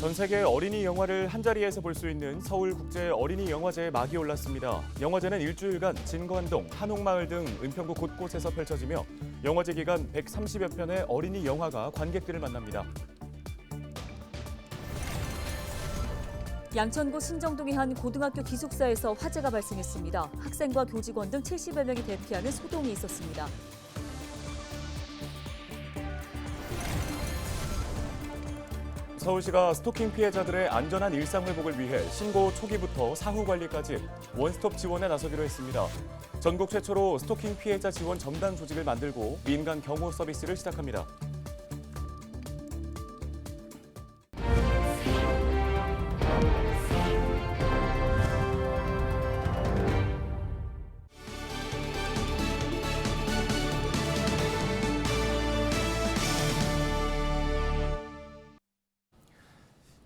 전 세계 어린이 영화를 한자리에서 볼 수 있는 서울국제 어린이 영화제의 막이 올랐습니다. 영화제는 일주일간 진관동, 한옥마을 등 은평구 곳곳에서 펼쳐지며 영화제 기간 130여 편의 어린이 영화가 관객들을 만납니다. 양천구 신정동의 한 고등학교 기숙사에서 화재가 발생했습니다. 학생과 교직원 등 70여 명이 대피하는 소동이 있었습니다. 서울시가 스토킹 피해자들의 안전한 일상 회복을 위해 신고 초기부터 사후 관리까지 원스톱 지원에 나서기로 했습니다. 전국 최초로 스토킹 피해자 지원 전담 조직을 만들고 민간 경호 서비스를 시작합니다.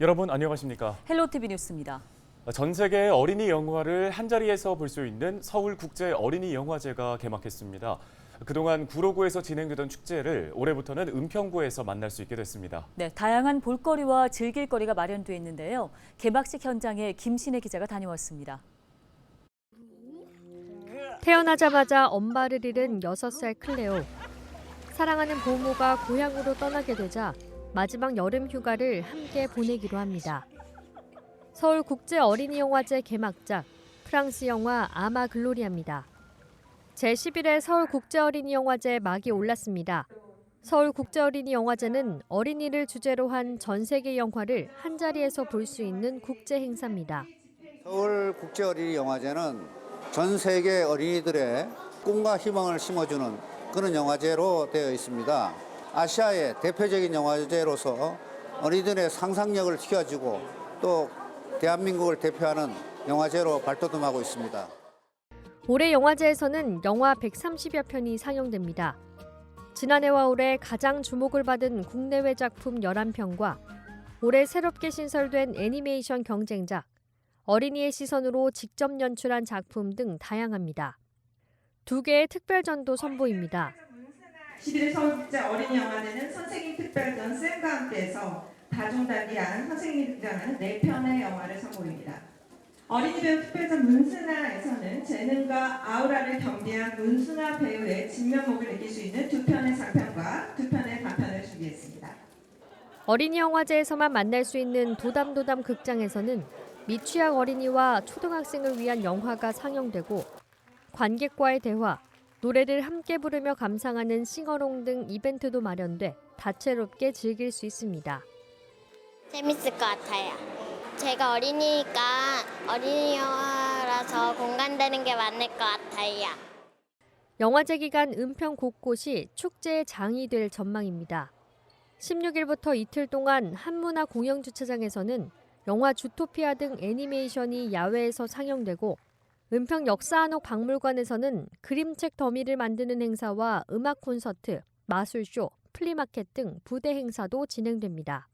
여러분 안녕하십니까? 헬로티비 뉴스입니다. 전 세계 어린이 영화를 한자리에서 볼 수 있는 서울국제 어린이 영화제가 개막했습니다. 그동안 구로구에서 진행되던 축제를 올해부터는 은평구에서 만날 수 있게 됐습니다. 네, 다양한 볼거리와 즐길거리가 마련돼 있는데요. 개막식 현장에 김신혜 기자가 다녀왔습니다. 태어나자마자 엄마를 잃은 6살 클레오. 사랑하는 보모가 고향으로 떠나게 되자 마지막 여름 휴가를 함께 보내기로 합니다. 서울국제어린이영화제 개막작, 프랑스 영화 아마 글로리아입니다. 제11회 서울국제어린이영화제 막이 올랐습니다. 서울국제어린이영화제는 어린이를 주제로 한 전 세계 영화를 한자리에서 볼 수 있는 국제 행사입니다. 서울국제어린이영화제는 전 세계 어린이들의 꿈과 희망을 심어주는 그런 영화제로 되어 있습니다. 아시아의 대표적인 영화제로서 어린이들의 상상력을 키워주고 또 대한민국을 대표하는 영화제로 발돋움하고 있습니다. 올해 영화제에서는 영화 130여 편이 상영됩니다. 지난해와 올해 가장 주목을 받은 국내외 작품 11편과 올해 새롭게 신설된 애니메이션 경쟁작, 어린이의 시선으로 직접 연출한 작품 등 다양합니다. 2개의 특별전도 선보입니다. 11회 서울국제 어린이영화제는 선생님 특별전 쌤과 함께해서 다중다기한 선생님이 등장하는 4편의 영화를 선보입니다. 어린이 배우 특별전 문스나에서는 재능과 아우라를 겸비한 문순아 배우의 진면목을 느낄 수 있는 2편의 장편과 2편의 단편을 준비했습니다. 어린이 영화제에서만 만날 수 있는 도담도담 극장에서는 미취학 어린이와 초등학생을 위한 영화가 상영되고 관객과의 대화, 노래를 함께 부르며 감상하는 싱어롱 등 이벤트도 마련돼 다채롭게 즐길 수 있습니다. 재밌을 것 같아요. 제가 어린이니까 어린이 영화라서 공감되는 게 많을 것 같아요. 영화제 기간 은평 곳곳이 축제의 장이 될 전망입니다. 16일부터 이틀 동안 한문화 공영주차장에서는 영화 주토피아 등 애니메이션이 야외에서 상영되고 은평 역사한옥 박물관에서는 그림책 더미를 만드는 행사와 음악 콘서트, 마술쇼, 플리마켓 등 부대 행사도 진행됩니다.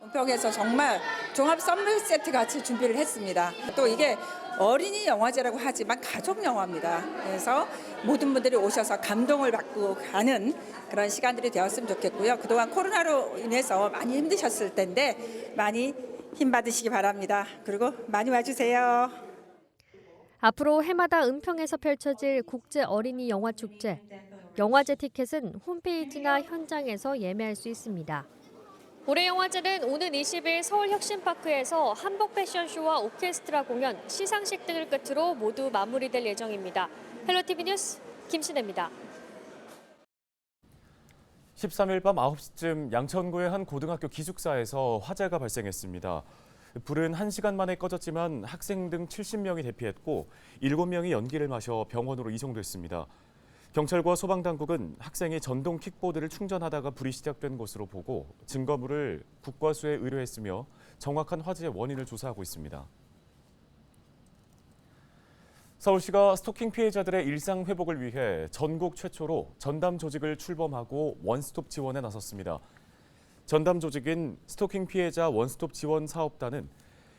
은평에서 정말 종합 선물 세트 같이 준비를 했습니다. 또 이게 어린이 영화제라고 하지만 가족 영화입니다. 그래서 모든 분들이 오셔서 감동을 받고 가는 그런 시간들이 되었으면 좋겠고요. 그동안 코로나로 인해서 많이 힘드셨을 텐데 많이 힘 받으시기 바랍니다. 그리고 많이 와주세요. 앞으로 해마다 은평에서 펼쳐질 국제 어린이 영화 축제. 영화제 티켓은 홈페이지나 현장에서 예매할 수 있습니다. 올해 영화제는 오는 20일 서울혁신파크에서 한복 패션쇼와 오케스트라 공연, 시상식 등을 끝으로 모두 마무리될 예정입니다. 헬로티비 뉴스 김신혜입니다. 13일 밤 9시쯤 양천구의 한 고등학교 기숙사에서 화재가 발생했습니다. 불은 1시간 만에 꺼졌지만 학생 등 70명이 대피했고 7명이 연기를 마셔 병원으로 이송됐습니다. 경찰과 소방당국은 학생이 전동 킥보드를 충전하다가 불이 시작된 것으로 보고 증거물을 국과수에 의뢰했으며 정확한 화재의 원인을 조사하고 있습니다. 서울시가 스토킹 피해자들의 일상 회복을 위해 전국 최초로 전담 조직을 출범하고 원스톱 지원에 나섰습니다. 전담 조직인 스토킹 피해자 원스톱 지원 사업단은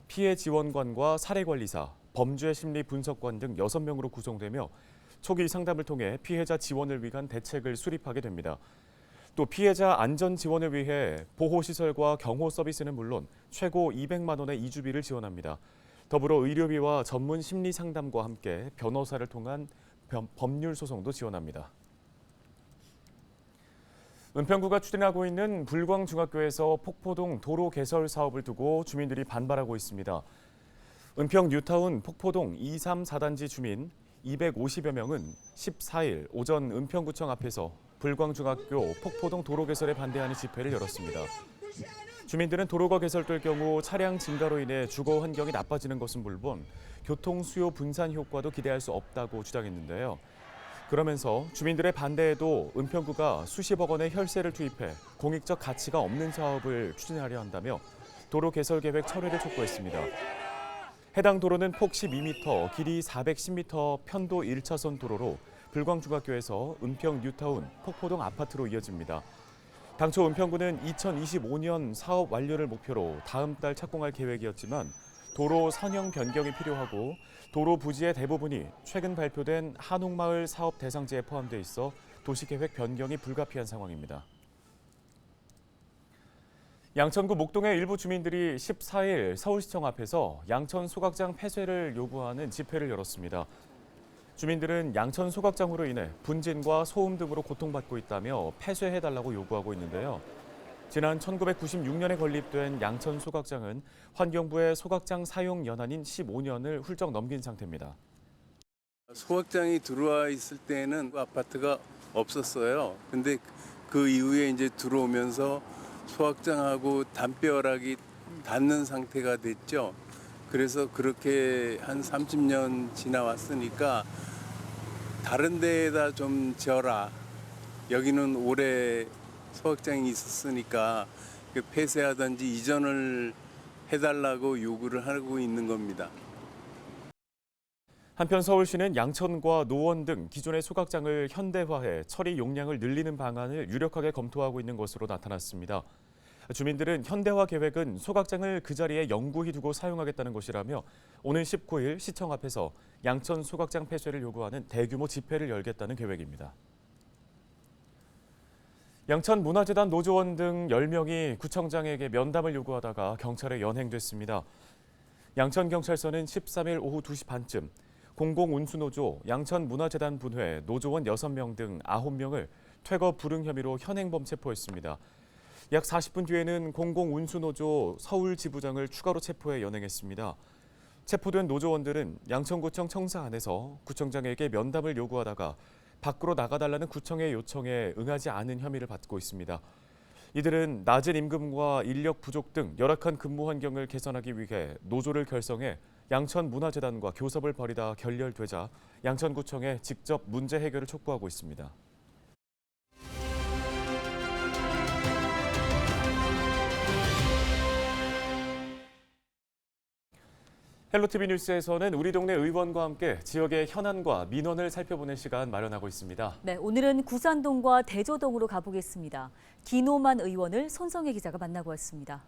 피해 지원관과 사례관리사, 범죄 심리 분석관 등 6명으로 구성되며 초기 상담을 통해 피해자 지원을 위한 대책을 수립하게 됩니다. 또 피해자 안전 지원을 위해 보호시설과 경호 서비스는 물론 최고 200만 원의 이주비를 지원합니다. 더불어 의료비와 전문 심리 상담과 함께 변호사를 통한 법률 소송도 지원합니다. 은평구가 추진하고 있는 불광중학교에서 폭포동 도로 개설 사업을 두고 주민들이 반발하고 있습니다. 은평 뉴타운 폭포동 2, 3, 4단지 주민 250여 명은 14일 오전 은평구청 앞에서 불광중학교 폭포동 도로 개설에 반대하는 집회를 열었습니다. 주민들은 도로가 개설될 경우 차량 증가로 인해 주거 환경이 나빠지는 것은 물론 교통 수요 분산 효과도 기대할 수 없다고 주장했는데요. 그러면서 주민들의 반대에도 은평구가 수십억 원의 혈세를 투입해 공익적 가치가 없는 사업을 추진하려 한다며 도로 개설 계획 철회를 촉구했습니다. 해당 도로는 폭 12m, 길이 410m 편도 1차선 도로로 불광중학교에서 은평 뉴타운 폭포동 아파트로 이어집니다. 당초 은평구는 2025년 사업 완료를 목표로 다음 달 착공할 계획이었지만 도로 선형 변경이 필요하고 도로 부지의 대부분이 최근 발표된 한옥마을 사업 대상지에 포함돼 있어 도시계획 변경이 불가피한 상황입니다. 양천구 목동의 일부 주민들이 14일 서울시청 앞에서 양천 소각장 폐쇄를 요구하는 집회를 열었습니다. 주민들은 양천 소각장으로 인해 분진과 소음 등으로 고통받고 있다며 폐쇄해달라고 요구하고 있는데요. 지난 1996년에 건립된 양천 소각장은 환경부의 소각장 사용 연한인 15년을 훌쩍 넘긴 상태입니다. 소각장이 들어와 있을 때는 아파트가 없었어요. 근데 그 이후에 이제 들어오면서 소각장하고 담벼락이 닿는 상태가 됐죠. 그래서 그렇게 한 30년 지나왔으니까 다른 데에다 좀 지어라. 여기는 오래 소각장이 있었으니까 폐쇄하든지 이전을 해달라고 요구를 하고 있는 겁니다. 한편 서울시는 양천과 노원 등 기존의 소각장을 현대화해 처리 용량을 늘리는 방안을 유력하게 검토하고 있는 것으로 나타났습니다. 주민들은 현대화 계획은 소각장을 그 자리에 영구히 두고 사용하겠다는 것이라며 오는 19일 시청 앞에서 양천 소각장 폐쇄를 요구하는 대규모 집회를 열겠다는 계획입니다. 양천문화재단 노조원 등 10명이 구청장에게 면담을 요구하다가 경찰에 연행됐습니다. 양천경찰서는 13일 오후 2시 반쯤 공공운수노조 양천문화재단 분회 노조원 6명 등 9명을 퇴거 불응 혐의로 현행범 체포했습니다. 약 40분 뒤에는 공공운수노조 서울지부장을 추가로 체포해 연행했습니다. 체포된 노조원들은 양천구청 청사 안에서 구청장에게 면담을 요구하다가 밖으로 나가달라는 구청의 요청에 응하지 않은 혐의를 받고 있습니다. 이들은 낮은 임금과 인력 부족 등 열악한 근무 환경을 개선하기 위해 노조를 결성해 양천문화재단과 교섭을 벌이다 결렬되자 양천구청에 직접 문제 해결을 촉구하고 있습니다. 헬로티비 뉴스에서는 우리 동네 의원과 함께 지역의 현안과 민원을 살펴보는 시간 마련하고 있습니다. 네, 오늘은 구산동과 대조동으로 가보겠습니다. 기노만 의원을 손성혜 기자가 만나고 왔습니다.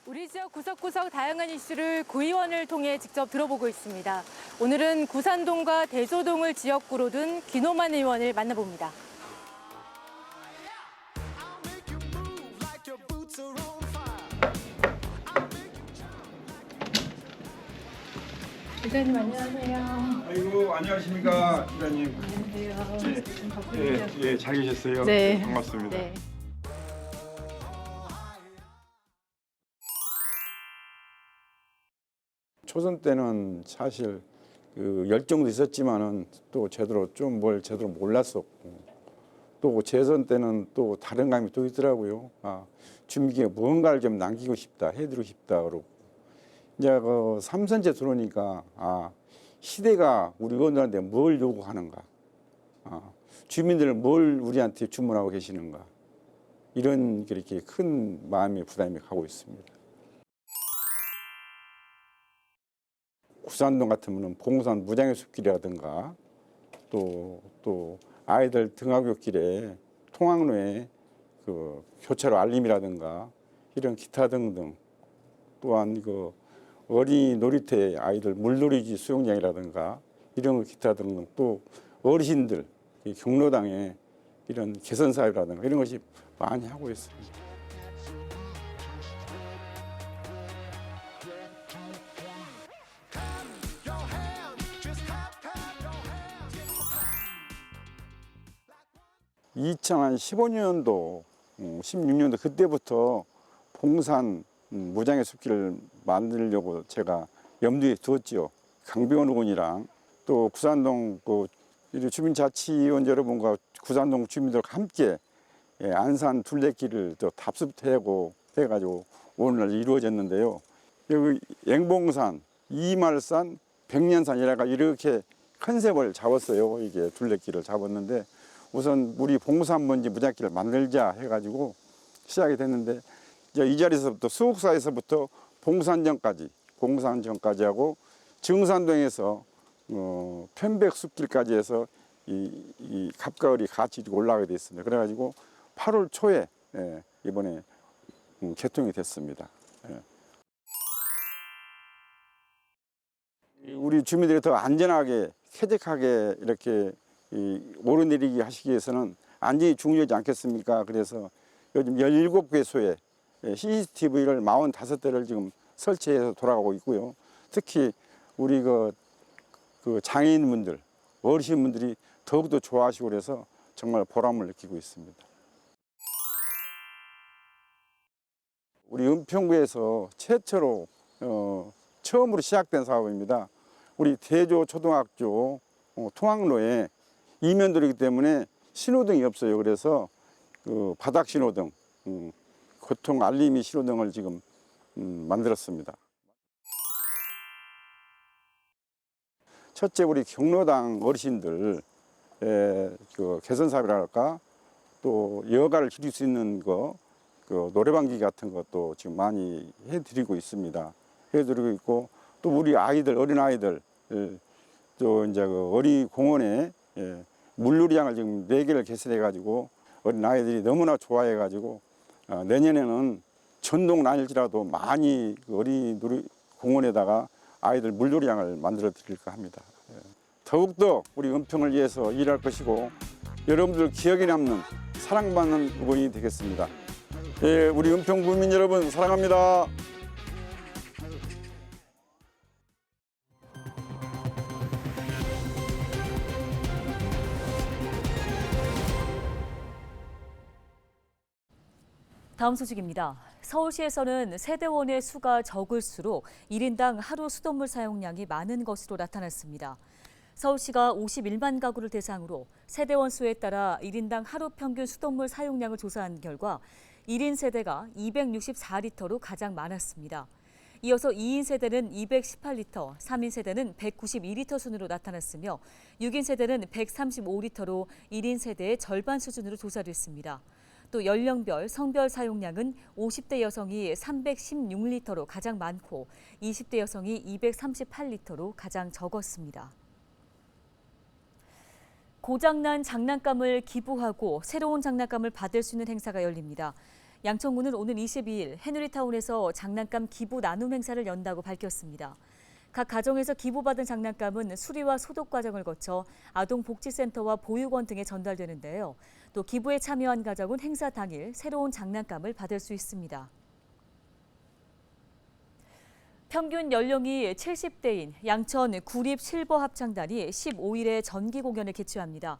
우리 지역 구석구석 다양한 이슈를 구의원을 통해 직접 들어보고 있습니다. 오늘은 구산동과 대조동을 지역구로 둔 기노만 의원을 만나봅니다. 기자님 안녕하세요. 아이고 안녕하십니까 기자님. 안녕하세요. 예, 잘 계셨어요. 네. 반갑습니다. 네. 초선 때는 사실 그 열정도 있었지만은 또 제대로 몰랐었고 또 재선 때는 또 다른 감이 또 있더라고요. 주민에게 뭔가를 좀 남기고 싶다, 해드리고 싶다 그러고 이제 그 3선제 들어오니까 시대가 우리 의원들한테 뭘 요구하는가, 주민들은 뭘 우리한테 주문하고 계시는가 이런 그렇게 큰 마음의 부담이 가고 있습니다. 구산동 같으면 봉산 무장의 숲길이라든가 또 아이들 등하굣길에 통학로에 그 교차로 알림이라든가 이런 기타 등등 또한 그 어린이 놀이터에 아이들 물놀이지 수영장이라든가 이런 기타 등등 또 어르신들 경로당에 이런 개선 사업이라든가 이런 것이 많이 하고 있습니다. (2015년도) 16년도 그때부터 봉산 무장의 숲길을 만들려고 제가 염두에 두었지요. 강병원 의원이랑 또 구산동 주민자치위원 여러분과 구산동 주민들과 함께 안산 둘레길을 또 답습하고 해가지고 오늘날 이루어졌는데요. 여기 앵봉산, 이말산, 백년산 이렇게 컨셉을 잡았어요. 이게 둘레길을 잡았는데 우선 우리 봉산 먼지 무장길을 만들자 해가지고 시작이 됐는데 이 자리에서부터 수국사에서부터 봉산정까지 하고 증산동에서 편백숲길까지 해서 이 갑가을이 같이 올라가게 됐습니다. 그래가지고 8월 초에 이번에 개통이 됐습니다. 우리 주민들이 더 안전하게 쾌적하게 이렇게 오르내리기 하시기 위해서는 안전이 중요하지 않겠습니까? 그래서 요즘 17개소에 CCTV를 45대를 지금 설치해서 돌아가고 있고요. 특히 우리 그 장애인분들, 어르신분들이 더욱더 좋아하시고 그래서 정말 보람을 느끼고 있습니다. 우리 은평구에서 최초로 처음으로 시작된 사업입니다. 우리 대조초등학교 통학로에 이면도로이기 때문에 신호등이 없어요. 그래서 바닥 신호등, 교통 알림이 신호등을 지금 만들었습니다. 첫째, 우리 경로당 어르신들 개선 사업이랄까, 또 여가를 줄일 수 있는 노래방기 같은 것도 지금 많이 해드리고 있습니다. 해드리고 있고, 또 우리 아이들, 어린 아이들, 또 이제 어린이 공원에 물놀이장을 지금 4개를 개설해가지고 어린 아이들이 너무나 좋아해가지고 내년에는 전동 아닐지라도 많이 어린이 공원에다가 아이들 물놀이장을 만들어 드릴까 합니다. 더욱더 우리 은평을 위해서 일할 것이고 여러분들 기억에 남는 사랑받는 의원이 되겠습니다. 우리 은평 국민 여러분 사랑합니다. 다음 소식입니다. 서울시에서는 세대원의 수가 적을수록 1인당 하루 수돗물 사용량이 많은 것으로 나타났습니다. 서울시가 51만 가구를 대상으로 세대원 수에 따라 1인당 하루 평균 수돗물 사용량을 조사한 결과 1인 세대가 264리터로 가장 많았습니다. 이어서 2인 세대는 218리터, 3인 세대는 192리터 순으로 나타났으며 6인 세대는 135리터로 1인 세대의 절반 수준으로 조사됐습니다. 또 연령별, 성별 사용량은 50대 여성이 316리터로 가장 많고 20대 여성이 238리터로 가장 적었습니다. 고장난 장난감을 기부하고 새로운 장난감을 받을 수 있는 행사가 열립니다. 양천구는 오는 22일 해누리타운에서 장난감 기부 나눔 행사를 연다고 밝혔습니다. 각 가정에서 기부받은 장난감은 수리와 소독 과정을 거쳐 아동복지센터와 보육원 등에 전달되는데요. 또 기부에 참여한 가정은 행사 당일 새로운 장난감을 받을 수 있습니다. 평균 연령이 70대인 양천 구립 실버 합창단이 15일에 정기 공연을 개최합니다.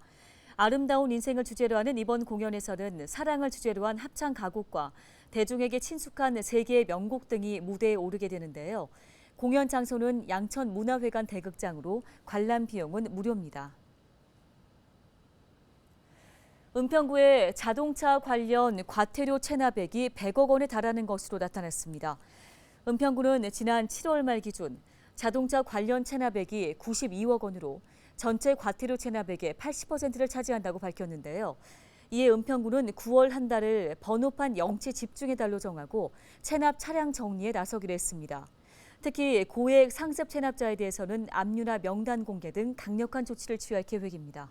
아름다운 인생을 주제로 하는 이번 공연에서는 사랑을 주제로 한 합창 가곡과 대중에게 친숙한 세계의 명곡 등이 무대에 오르게 되는데요. 공연 장소는 양천문화회관 대극장으로 관람 비용은 무료입니다. 은평구의 자동차 관련 과태료 체납액이 100억 원에 달하는 것으로 나타났습니다. 은평구는 지난 7월 말 기준 자동차 관련 체납액이 92억 원으로 전체 과태료 체납액의 80%를 차지한다고 밝혔는데요. 이에 은평구는 9월 한 달을 번호판 영치 집중의 달로 정하고 체납 차량 정리에 나서기로 했습니다. 특히 고액 상습 체납자에 대해서는 압류나 명단 공개 등 강력한 조치를 취할 계획입니다.